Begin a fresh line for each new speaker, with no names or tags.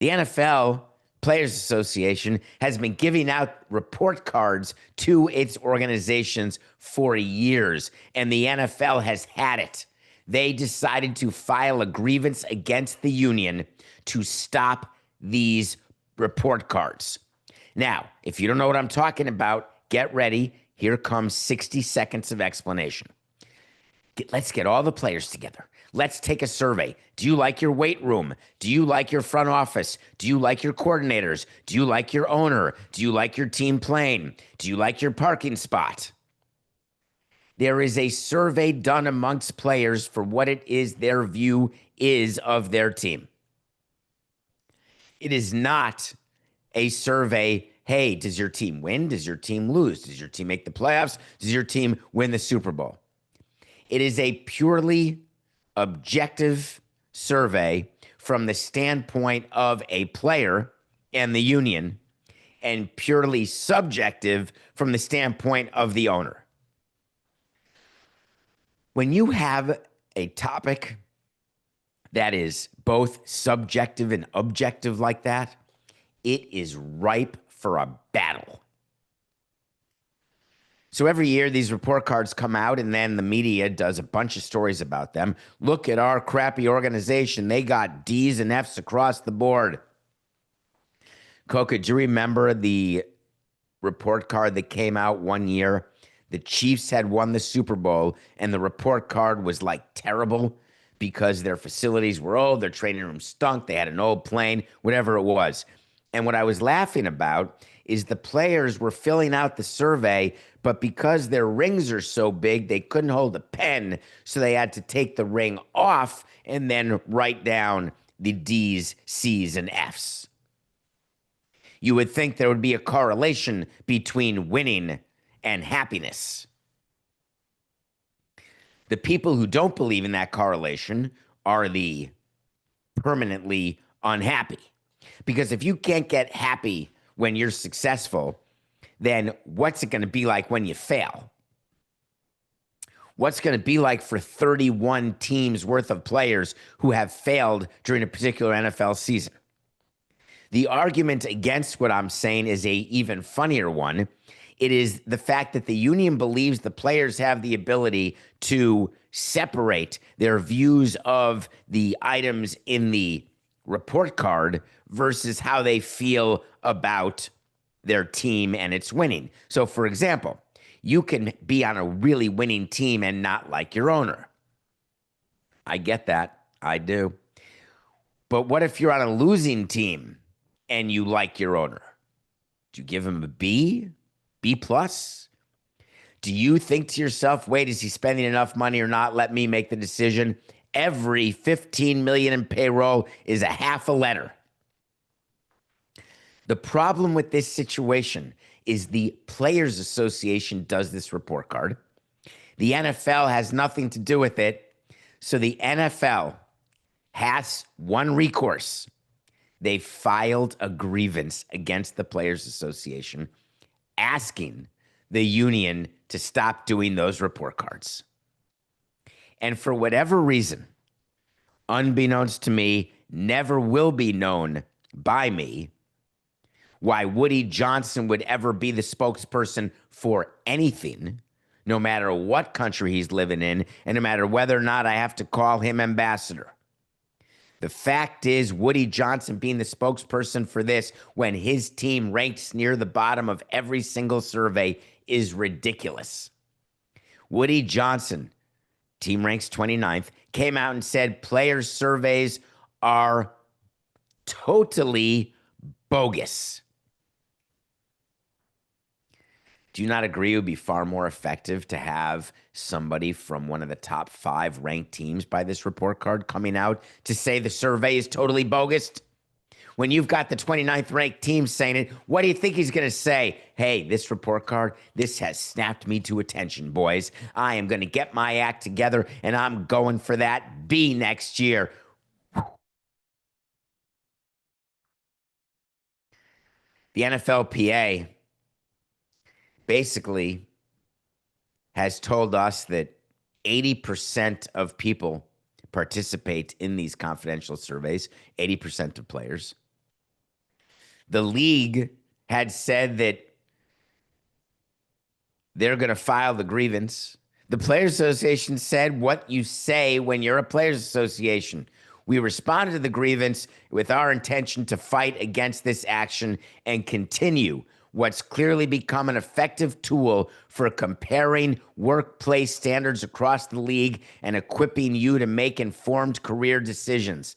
The NFL Players Association has been giving out report cards to its organizations for years, and the NFL has had it. They decided to file a grievance against the union to stop these report cards. Now, if you don't know what I'm talking about, get ready. Here comes 60 seconds of explanation. Let's get all the players together. Let's take a survey. Do you like your weight room? Do you like your front office? Do you like your coordinators? Do you like your owner? Do you like your team plane? Do you like your parking spot? There is a survey done amongst players for what it is their view is of their team. It is not a survey, hey, does your team win? Does your team lose? Does your team make the playoffs? Does your team win the Super Bowl? It is a purely objective survey from the standpoint of a player and the union, and purely subjective from the standpoint of the owner. When you have a topic that is both subjective and objective like that, it is ripe for a battle. So every year these report cards come out, and then the media does a bunch of stories about them. Look at our crappy organization. They got D's and F's across the board. Coca, do you remember the report card that came out one year? The Chiefs had won the Super Bowl, and the report card was like terrible because their facilities were old, their training room stunk, they had an old plane, whatever it was. And what I was laughing about is the players were filling out the survey, but because their rings are so big, they couldn't hold a pen, so they had to take the ring off and then write down the D's, C's, and F's. You would think there would be a correlation between winning and happiness. The people who don't believe in that correlation are the permanently unhappy. Because if you can't get happy when you're successful, then what's it going to be like when you fail? What's going to be like for 31 teams worth of players who have failed during a particular NFL season? The argument against what I'm saying is a even funnier one. It is the fact that the union believes the players have the ability to separate their views of the items in the report card versus how they feel about their team and its winning. So, for example, you can be on a really winning team and not like your owner. I get that. I do. But what if you're on a losing team and you like your owner? Do you give him a B? B plus? Do you think to yourself, wait, is he spending enough money or not? Let me make the decision. Every $15 million in payroll is a half a letter. The problem with this situation is the Players Association does this report card. The NFL has nothing to do with it. So the NFL has one recourse. They filed a grievance against the Players Association asking the union to stop doing those report cards. And for whatever reason, unbeknownst to me, never will be known by me, why Woody Johnson would ever be the spokesperson for anything, no matter what country he's living in, and no matter whether or not I have to call him ambassador. The fact is, Woody Johnson being the spokesperson for this when his team ranks near the bottom of every single survey is ridiculous. Woody Johnson, team ranks 29th, came out and said players' surveys are totally bogus. Do you not agree it would be far more effective to have somebody from one of the top 5 ranked teams by this report card coming out to say the survey is totally bogus? When you've got the 29th ranked team saying it, what do you think he's going to say? Hey, this report card, this has snapped me to attention, boys. I am going to get my act together, and I'm going for that B next year. The NFLPA basically has told us that 80% of people participate in these confidential surveys, 80% of players. The league had said that they're going to file the grievance. The Players Association said what you say when you're a Players Association. We responded to the grievance with our intention to fight against this action and continue what's clearly become an effective tool for comparing workplace standards across the league and equipping you to make informed career decisions.